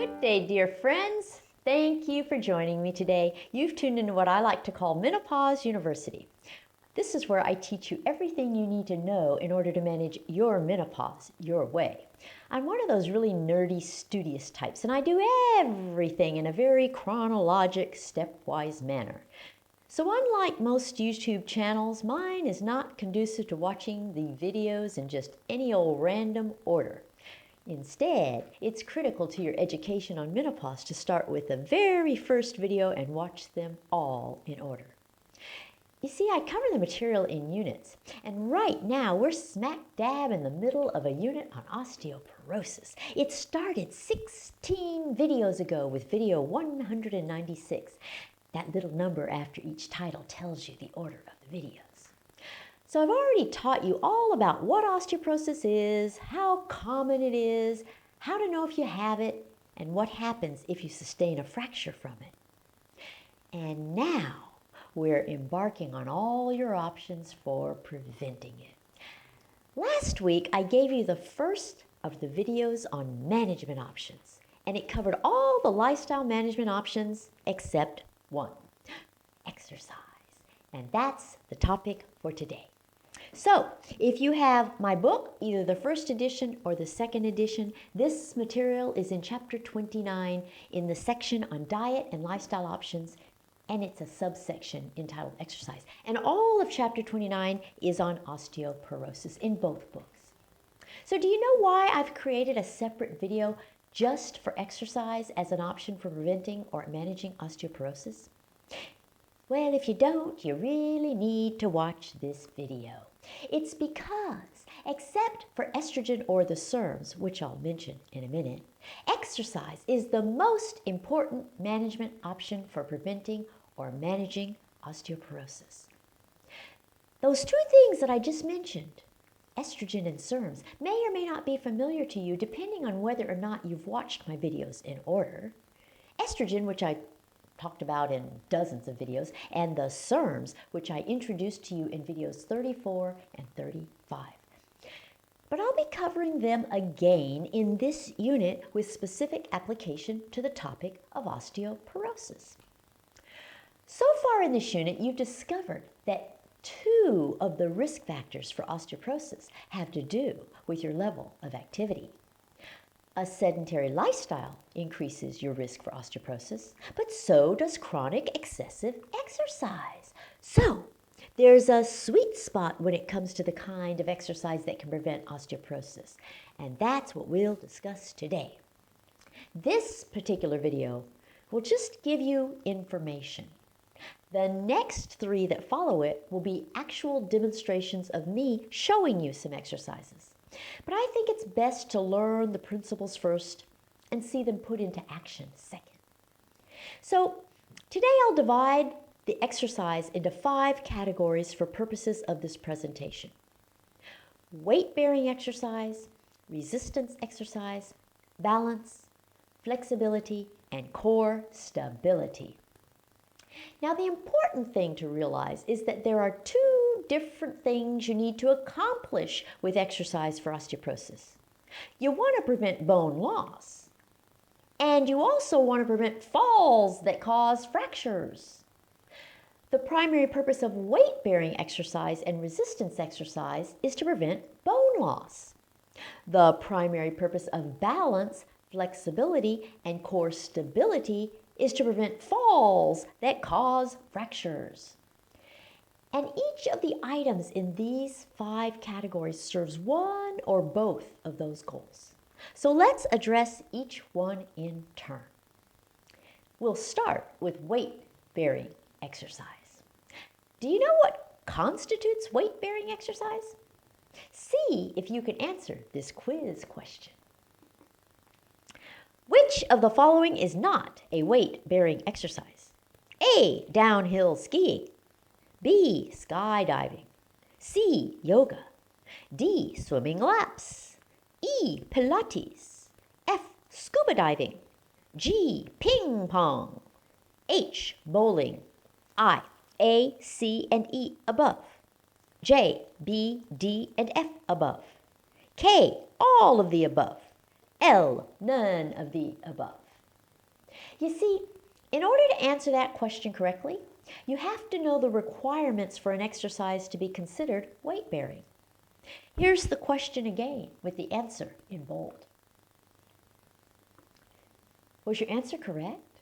Good day, dear friends. Thank you for joining me today. You've tuned into what I like to call Menopause University. This is where I teach you everything you need to know in order to manage your menopause your way. I'm one of those really nerdy, studious types, and I do everything in a very chronologic, stepwise manner. So unlike most YouTube channels, mine is not conducive to watching the videos in just any old random order. Instead, it's critical to your education on menopause to start with the very first video and watch them all in order. You see, I cover the material in units, and right now we're smack dab in the middle of a unit on osteoporosis. It started 16 videos ago with video 196. That little number after each title tells you the order of the videos. So I've already taught you all about what osteoporosis is, how common it is, how to know if you have it, and what happens if you sustain a fracture from it. And now we're embarking on all your options for preventing it. Last week I gave you the first of the videos on management options, and it covered all the lifestyle management options except one: exercise. And that's the topic for today. So, if you have my book, either the first edition or the second edition, this material is in chapter 29 in the section on diet and lifestyle options, and it's a subsection entitled exercise. And all of chapter 29 is on osteoporosis in both books. So do you know why I've created a separate video just for exercise as an option for preventing or managing osteoporosis? Well, if you don't, you really need to watch this video. It's because, except for estrogen or the SERMs, which I'll mention in a minute, exercise is the most important management option for preventing or managing osteoporosis. Those two things that I just mentioned, estrogen and SERMs, may or may not be familiar to you depending on whether or not you've watched my videos in order. Estrogen, which I talked about in dozens of videos, and the SERMs, which I introduced to you in videos 34 and 35. But I'll be covering them again in this unit with specific application to the topic of osteoporosis. So far in this unit, you've discovered that two of the risk factors for osteoporosis have to do with your level of activity. A sedentary lifestyle increases your risk for osteoporosis, but so does chronic excessive exercise. So there's a sweet spot when it comes to the kind of exercise that can prevent osteoporosis, and that's what we'll discuss today. This particular video will just give you information. The next three that follow it will be actual demonstrations of me showing you some exercises. But I think it's best to learn the principles first and see them put into action second. So today I'll divide the exercise into 5 categories for purposes of this presentation: weight-bearing exercise, resistance exercise, balance, flexibility, and core stability. Now, the important thing to realize is that there are 2 different things you need to accomplish with exercise for osteoporosis. You want to prevent bone loss, and you also want to prevent falls that cause fractures. The primary purpose of weight-bearing exercise and resistance exercise is to prevent bone loss. The primary purpose of balance, flexibility, and core stability is to prevent falls that cause fractures. And each of the items in these 5 categories serves one or both of those goals. So let's address each one in turn. We'll start with weight-bearing exercise. Do you know what constitutes weight-bearing exercise? See if you can answer this quiz question. Which of the following is not a weight-bearing exercise? A, downhill skiing. B, skydiving. C, yoga. D, swimming laps. E, Pilates. F, scuba diving. G, ping pong. H, bowling. I, A, C, and E above. J, B, D, and F above. K, all of the above. L, none of the above. You see, in order to answer that question correctly, you have to know the requirements for an exercise to be considered weight-bearing. Here's the question again with the answer in bold. Was your answer correct?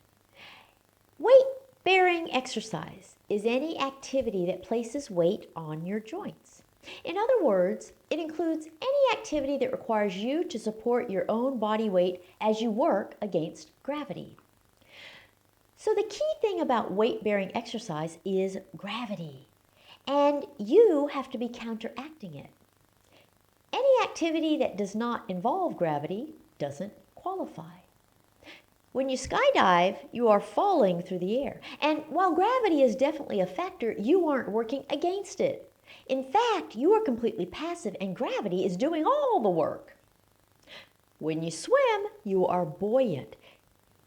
Weight-bearing exercise is any activity that places weight on your joints. In other words, it includes any activity that requires you to support your own body weight as you work against gravity. So the key thing about weight-bearing exercise is gravity, and you have to be counteracting it. Any activity that does not involve gravity doesn't qualify. When you skydive, you are falling through the air, and while gravity is definitely a factor, you aren't working against it. In fact, you are completely passive and gravity is doing all the work. When you swim, you are buoyant.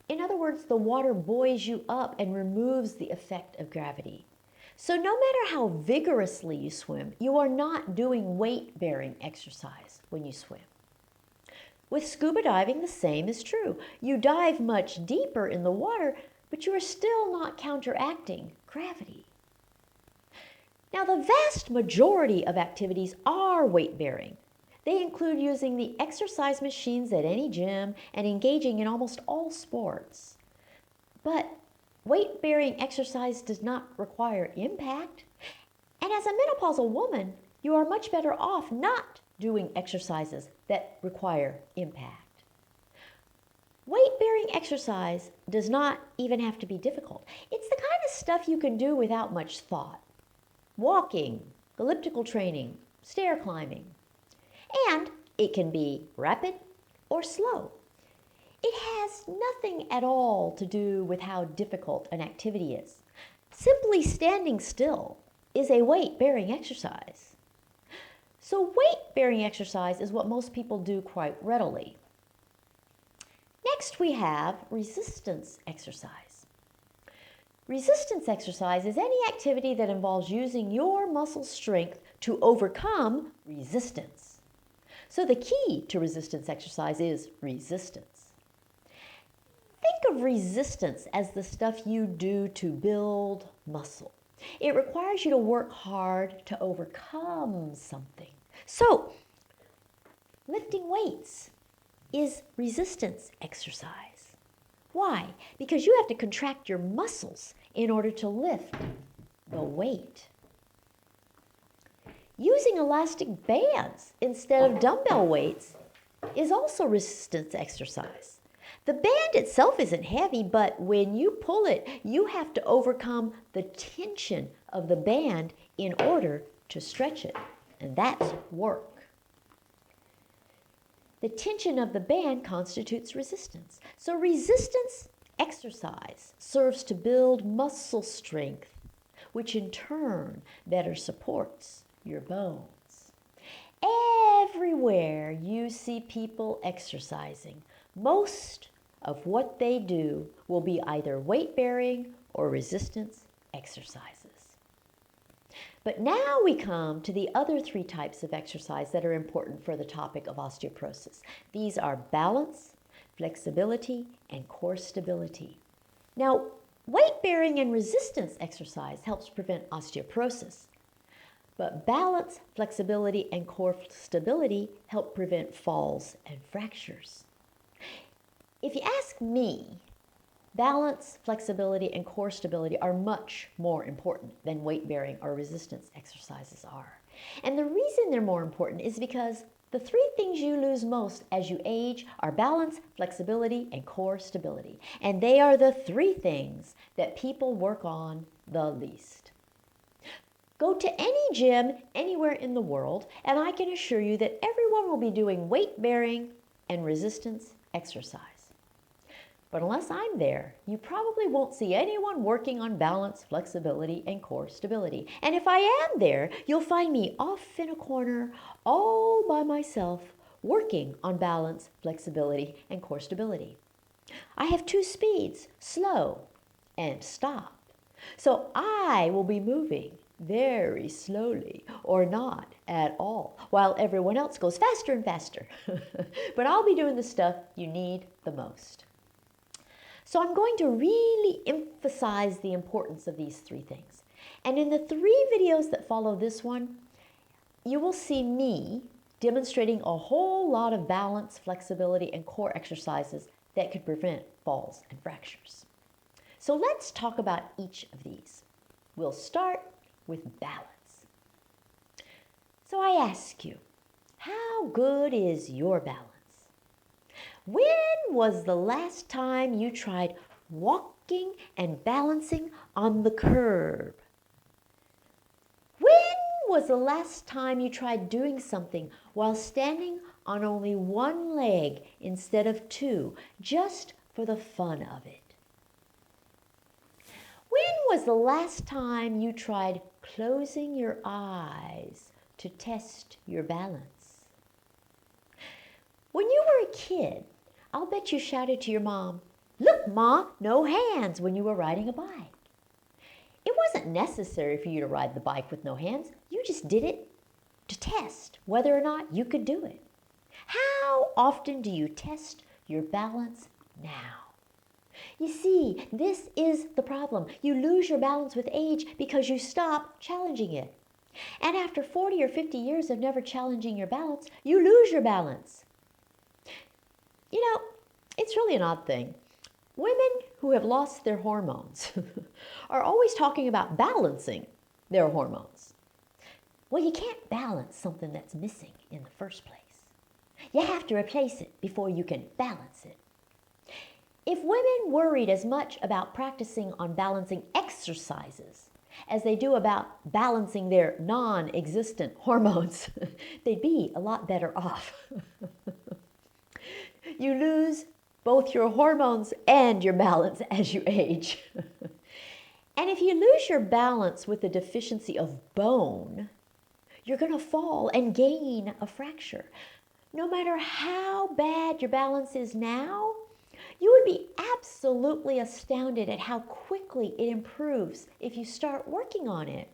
In other words, the water buoys you up and removes the effect of gravity. So no matter how vigorously you swim, you are not doing weight-bearing exercise when you swim. With scuba diving, the same is true. You dive much deeper in the water, but you are still not counteracting gravity. Now, the vast majority of activities are weight-bearing. They include using the exercise machines at any gym and engaging in almost all sports. But weight-bearing exercise does not require impact. And as a menopausal woman, you are much better off not doing exercises that require impact. Weight-bearing exercise does not even have to be difficult. It's the kind of stuff you can do without much thought. Walking, elliptical training, stair climbing. And it can be rapid or slow. It has nothing at all to do with how difficult an activity is. Simply standing still is a weight-bearing exercise. So weight-bearing exercise is what most people do quite readily. Next we have resistance exercise. Resistance exercise is any activity that involves using your muscle strength to overcome resistance. So the key to resistance exercise is resistance. Think of resistance as the stuff you do to build muscle. It requires you to work hard to overcome something. So, lifting weights is resistance exercise. Why? Because you have to contract your muscles in order to lift the weight. Using elastic bands instead of dumbbell weights is also resistance exercise. The band itself isn't heavy, but when you pull it, you have to overcome the tension of the band in order to stretch it, and that's work. The tension of the band constitutes resistance. So resistance exercise serves to build muscle strength, which in turn better supports your bones. Everywhere you see people exercising, most of what they do will be either weight-bearing or resistance exercises. But now we come to the other three types of exercise that are important for the topic of osteoporosis. These are balance, flexibility, and core stability. Now, weight-bearing and resistance exercise helps prevent osteoporosis. But balance, flexibility, and core stability help prevent falls and fractures. If you ask me, balance, flexibility, and core stability are much more important than weight-bearing or resistance exercises are. And the reason they're more important is because the three things you lose most as you age are balance, flexibility, and core stability. And they are the three things that people work on the least. Go to any gym anywhere in the world, and I can assure you that everyone will be doing weight-bearing and resistance exercise. But unless I'm there, you probably won't see anyone working on balance, flexibility, and core stability. And if I am there, you'll find me off in a corner all by myself working on balance, flexibility, and core stability. I have two speeds, slow and stop. So I will be moving very slowly or not at all, while everyone else goes faster and faster. But I'll be doing the stuff you need the most. So I'm going to really emphasize the importance of these three things. And in the 3 videos that follow this one, you will see me demonstrating a whole lot of balance, flexibility, and core exercises that could prevent falls and fractures. So let's talk about each of these. We'll start with balance. So I ask you, how good is your balance? When was the last time you tried walking and balancing on the curb? When was the last time you tried doing something while standing on only one leg instead of 2, just for the fun of it? When was the last time you tried closing your eyes to test your balance? When you were a kid, I'll bet you shouted to your mom, "Look, Ma, no hands," when you were riding a bike. It wasn't necessary for you to ride the bike with no hands. You just did it to test whether or not you could do it. How often do you test your balance now? You see, this is the problem. You lose your balance with age because you stop challenging it. And after 40 or 50 years of never challenging your balance, you lose your balance. You know, it's really an odd thing. Women who have lost their hormones are always talking about balancing their hormones. Well, you can't balance something that's missing in the first place. You have to replace it before you can balance it. If women worried as much about practicing on balancing exercises as they do about balancing their non-existent hormones, they'd be a lot better off. You lose both your hormones and your balance as you age. And if you lose your balance with the deficiency of bone, you're going to fall and gain a fracture. No matter how bad your balance is now, you would be absolutely astounded at how quickly it improves if you start working on it.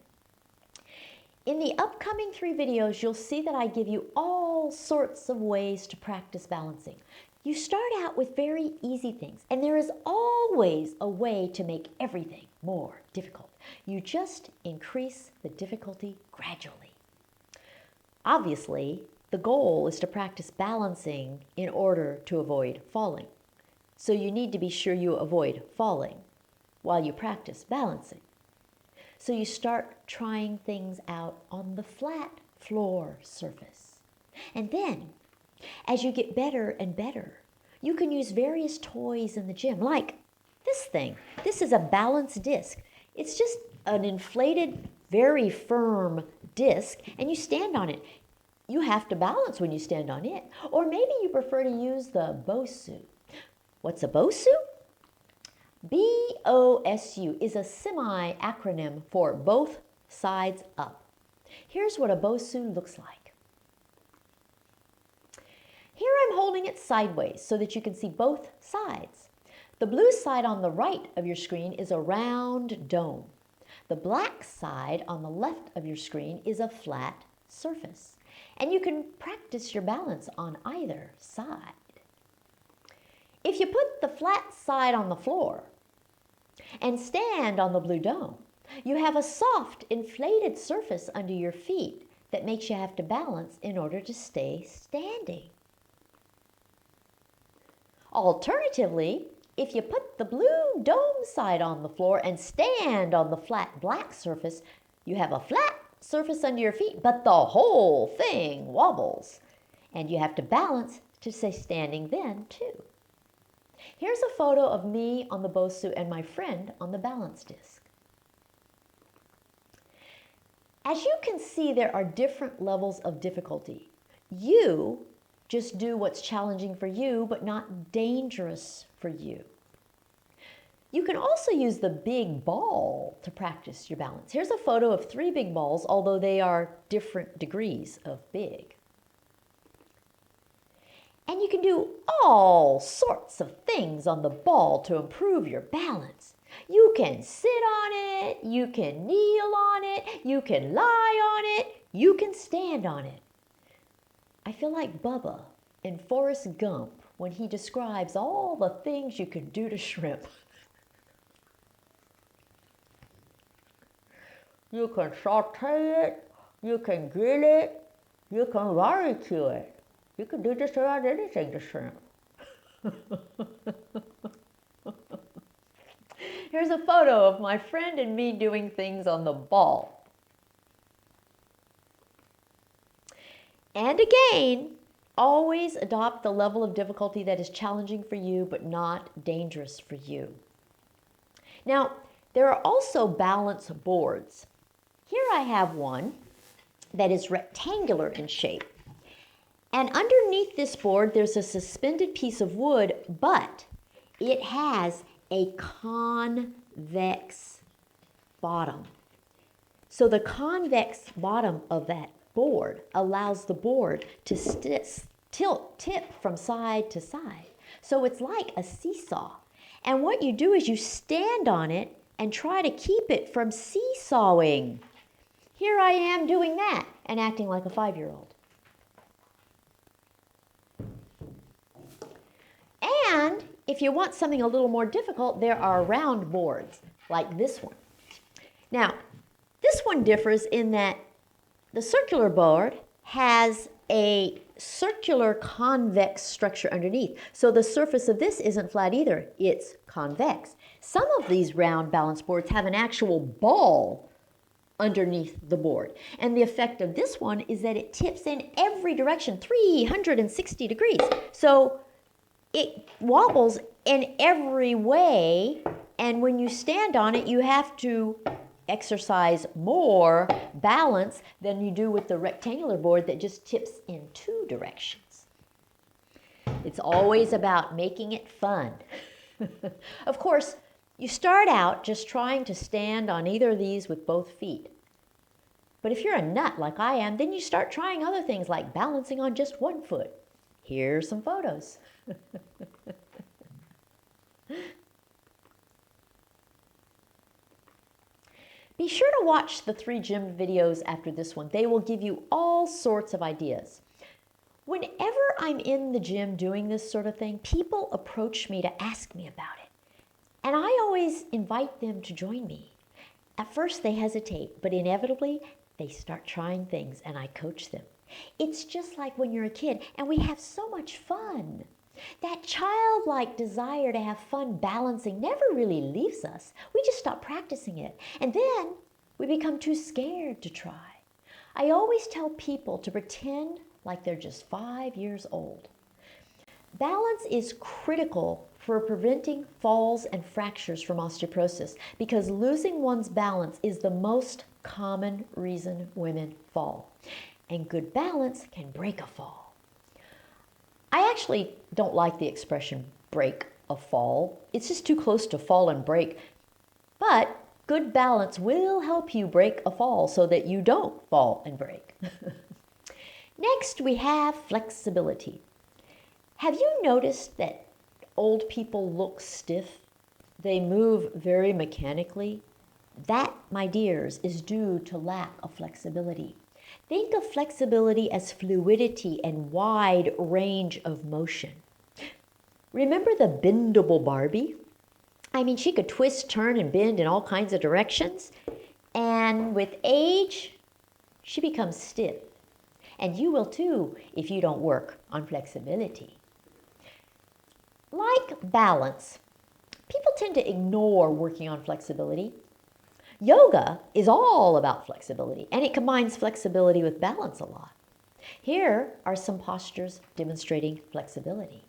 In the upcoming 3 videos, you'll see that I give you all sorts of ways to practice balancing. You start out with very easy things, and there is always a way to make everything more difficult. You just increase the difficulty gradually. Obviously, the goal is to practice balancing in order to avoid falling. So you need to be sure you avoid falling while you practice balancing. So you start trying things out on the flat floor surface. And then, as you get better and better, you can use various toys in the gym, like this thing. This is a balance disc. It's just an inflated, very firm disc, and you stand on it. You have to balance when you stand on it. Or maybe you prefer to use the BOSU. What's a BOSU? BOSU is a semi-acronym for both sides up. Here's what a BOSU looks like. Here I'm holding it sideways so that you can see both sides. The blue side on the right of your screen is a round dome. The black side on the left of your screen is a flat surface. And you can practice your balance on either side. If you put the flat side on the floor and stand on the blue dome, you have a soft, inflated surface under your feet that makes you have to balance in order to stay standing. Alternatively, if you put the blue dome side on the floor and stand on the flat black surface, you have a flat surface under your feet, but the whole thing wobbles. And you have to balance to stay standing then, too. Here's a photo of me on the BOSU and my friend on the balance disc. As you can see, there are different levels of difficulty. You just do what's challenging for you, but not dangerous for you. You can also use the big ball to practice your balance. Here's a photo of 3 big balls, although they are different degrees of big. And you can do all sorts of things on the ball to improve your balance. You can sit on it, you can kneel on it, you can lie on it, you can stand on it. I feel like Bubba in Forrest Gump when he describes all the things you can do to shrimp. You can saute it, you can grill it, you can barbecue it. You can do just about anything to shrimp. Here's a photo of my friend and me doing things on the ball. And again, always adopt the level of difficulty that is challenging for you but not dangerous for you. Now, there are also balance boards. Here I have one that is rectangular in shape. And underneath this board, there's a suspended piece of wood, but it has a convex bottom. So the convex bottom of that board allows the board to tip from side to side. So it's like a seesaw. And what you do is you stand on it and try to keep it from seesawing. Here I am doing that and acting like a 5-year-old. And if you want something a little more difficult, there are round boards like this one. Now, this one differs in that the circular board has a circular convex structure underneath. So the surface of this isn't flat either, it's convex. Some of these round balance boards have an actual ball underneath the board. And the effect of this one is that it tips in every direction, 360 degrees. So it wobbles in every way, and when you stand on it, you have to exercise more balance than you do with the rectangular board that just tips in 2 directions. It's always about making it fun. Of course, you start out just trying to stand on either of these with both feet. But if you're a nut like I am, then you start trying other things like balancing on just one foot. Here's some photos. Be sure to watch the 3 gym videos after this one. They will give you all sorts of ideas. Whenever I'm in the gym doing this sort of thing, people approach me to ask me about it. And I always invite them to join me. At first they hesitate, but inevitably they start trying things and I coach them. It's just like when you're a kid and we have so much fun. That childlike desire to have fun balancing never really leaves us. We just stop practicing it. And then we become too scared to try. I always tell people to pretend like they're just 5 years old. Balance is critical for preventing falls and fractures from osteoporosis because losing one's balance is the most common reason women fall. And good balance can break a fall. I actually don't like the expression break a fall. It's just too close to fall and break. But good balance will help you break a fall so that you don't fall and break. Next, we have flexibility. Have you noticed that old people look stiff? They move very mechanically. That, my dears, is due to lack of flexibility. Think of flexibility as fluidity and wide range of motion. Remember the bendable Barbie? I mean, she could twist, turn, and bend in all kinds of directions. And with age, she becomes stiff. And you will too if you don't work on flexibility. Like balance, people tend to ignore working on flexibility. Yoga is all about flexibility, and it combines flexibility with balance a lot. Here are some postures demonstrating flexibility.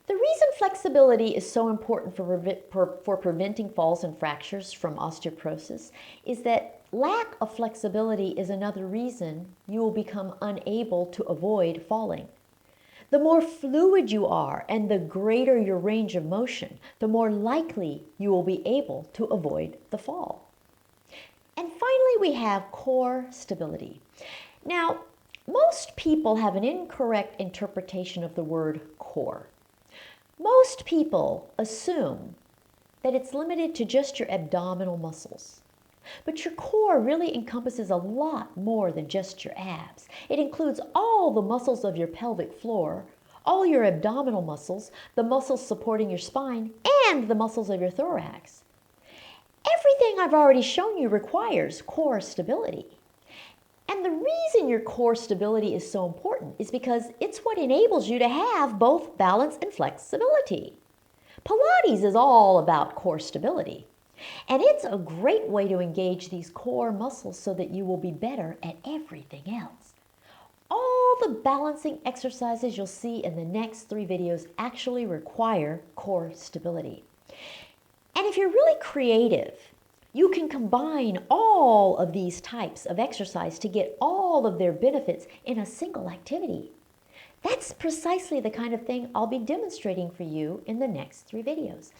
The reason flexibility is so important for preventing falls and fractures from osteoporosis is that lack of flexibility is another reason you will become unable to avoid falling. The more fluid you are and the greater your range of motion, the more likely you will be able to avoid the fall. And finally, we have core stability. Now, most people have an incorrect interpretation of the word core. Most people assume that it's limited to just your abdominal muscles. But your core really encompasses a lot more than just your abs. It includes all the muscles of your pelvic floor, all your abdominal muscles, the muscles supporting your spine, and the muscles of your thorax. Everything I've already shown you requires core stability. And the reason your core stability is so important is because it's what enables you to have both balance and flexibility. Pilates is all about core stability. And it's a great way to engage these core muscles so that you will be better at everything else. All the balancing exercises you'll see in the next 3 videos actually require core stability. And if you're really creative, you can combine all of these types of exercise to get all of their benefits in a single activity. That's precisely the kind of thing I'll be demonstrating for you in the next 3 videos.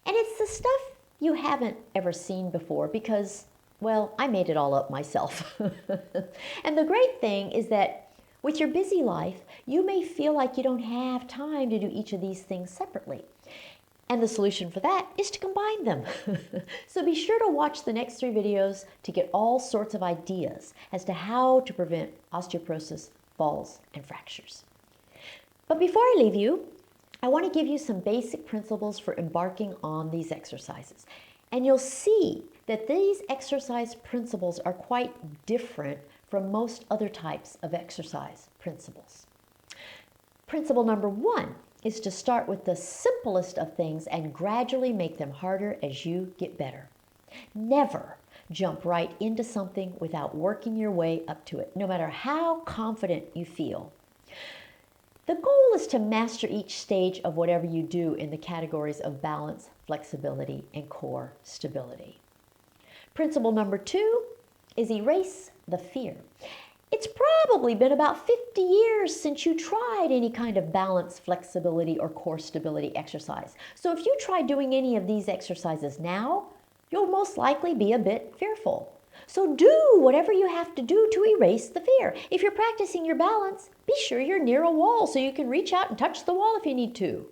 And it's the stuff you haven't ever seen before because, well, I made it all up myself. And the great thing is that with your busy life, you may feel like you don't have time to do each of these things separately. And the solution for that is to combine them. So be sure to watch the next 3 videos to get all sorts of ideas as to how to prevent osteoporosis, falls, and fractures. But before I leave you, I want to give you some basic principles for embarking on these exercises. And you'll see that these exercise principles are quite different from most other types of exercise principles. Principle number 1 is to start with the simplest of things and gradually make them harder as you get better. Never jump right into something without working your way up to it, no matter how confident you feel. The goal is to master each stage of whatever you do in the categories of balance, flexibility, and core stability. Principle number 2 is erase the fear. It's probably been about 50 years since you tried any kind of balance, flexibility, or core stability exercise. So if you try doing any of these exercises now, you'll most likely be a bit fearful. So do whatever you have to do to erase the fear. If you're practicing your balance, be sure you're near a wall so you can reach out and touch the wall if you need to.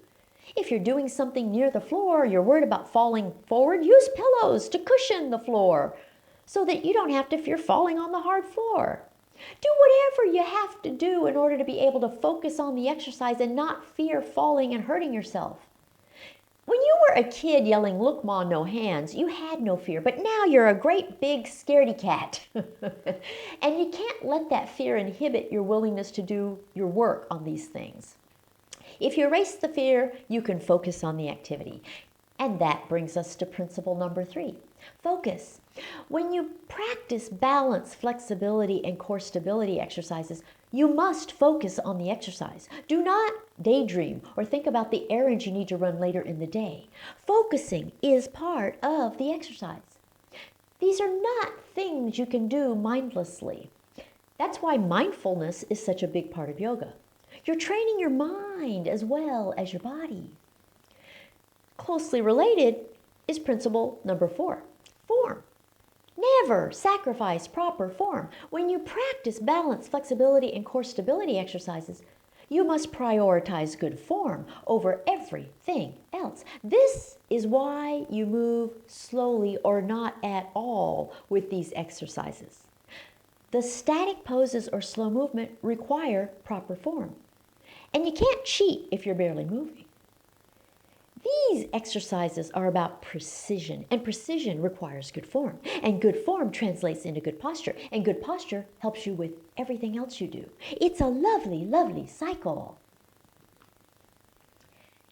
If you're doing something near the floor or you're worried about falling forward, use pillows to cushion the floor so that you don't have to fear falling on the hard floor. Do whatever you have to do in order to be able to focus on the exercise and not fear falling and hurting yourself. When you were a kid yelling, "Look, Ma, no hands," you had no fear, but now you're a great big scaredy cat. And you can't let that fear inhibit your willingness to do your work on these things. If you erase the fear, you can focus on the activity. And that brings us to principle number 3, focus. When you practice balance, flexibility, and core stability exercises, you must focus on the exercise. Do not daydream or think about the errands you need to run later in the day. Focusing is part of the exercise. These are not things you can do mindlessly. That's why mindfulness is such a big part of yoga. You're training your mind as well as your body. Closely related is principle number 4, form. Never sacrifice proper form. When you practice balance, flexibility, and core stability exercises, you must prioritize good form over everything else. This is why you move slowly or not at all with these exercises. The static poses or slow movement require proper form. And you can't cheat if you're barely moving. These exercises are about precision, and precision requires good form. And good form translates into good posture, and good posture helps you with everything else you do. It's a lovely, lovely cycle.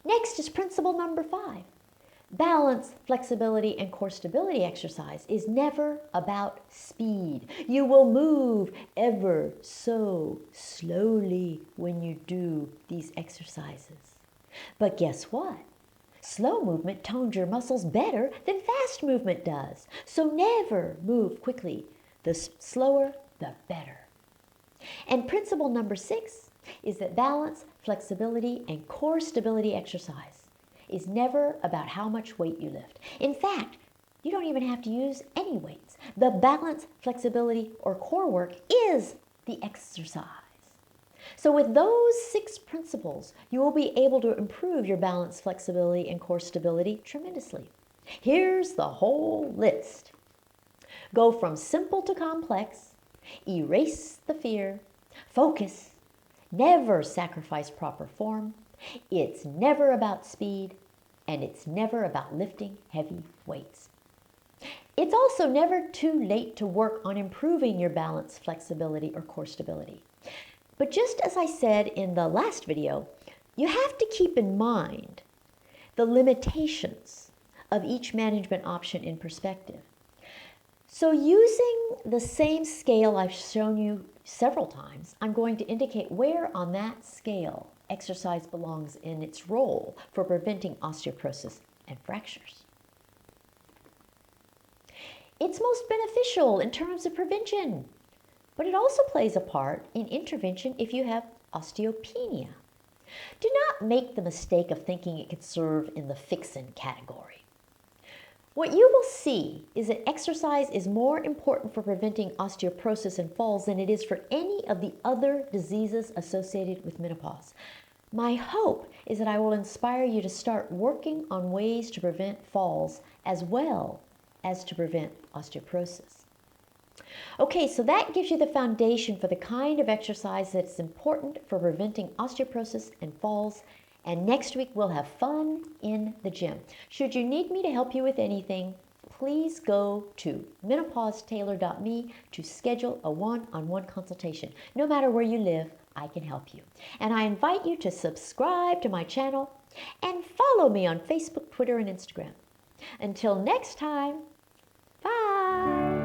Next is principle number 5. Balance, flexibility, and core stability exercise is never about speed. You will move ever so slowly when you do these exercises. But guess what? Slow movement tones your muscles better than fast movement does. So never move quickly. The slower, the better. And principle number 6 is that balance, flexibility, and core stability exercise is never about how much weight you lift. In fact, you don't even have to use any weights. The balance, flexibility, or core work is the exercise. So with those 6 principles, you will be able to improve your balance, flexibility, and core stability tremendously. Here's the whole list. Go from simple to complex, erase the fear, focus, never sacrifice proper form, it's never about speed, and it's never about lifting heavy weights. It's also never too late to work on improving your balance, flexibility, or core stability. But just as I said in the last video, you have to keep in mind the limitations of each management option in perspective. So using the same scale I've shown you several times, I'm going to indicate where on that scale exercise belongs in its role for preventing osteoporosis and fractures. It's most beneficial in terms of prevention, but it also plays a part in intervention if you have osteopenia. Do not make the mistake of thinking it could serve in the fixin' category. What you will see is that exercise is more important for preventing osteoporosis and falls than it is for any of the other diseases associated with menopause. My hope is that I will inspire you to start working on ways to prevent falls as well as to prevent osteoporosis. Okay, so that gives you the foundation for the kind of exercise that's important for preventing osteoporosis and falls. And next week we'll have fun in the gym. Should you need me to help you with anything, please go to menopausetailor.me to schedule a one-on-one consultation. No matter where you live, I can help you. And I invite you to subscribe to my channel and follow me on Facebook, Twitter, and Instagram. Until next time, bye!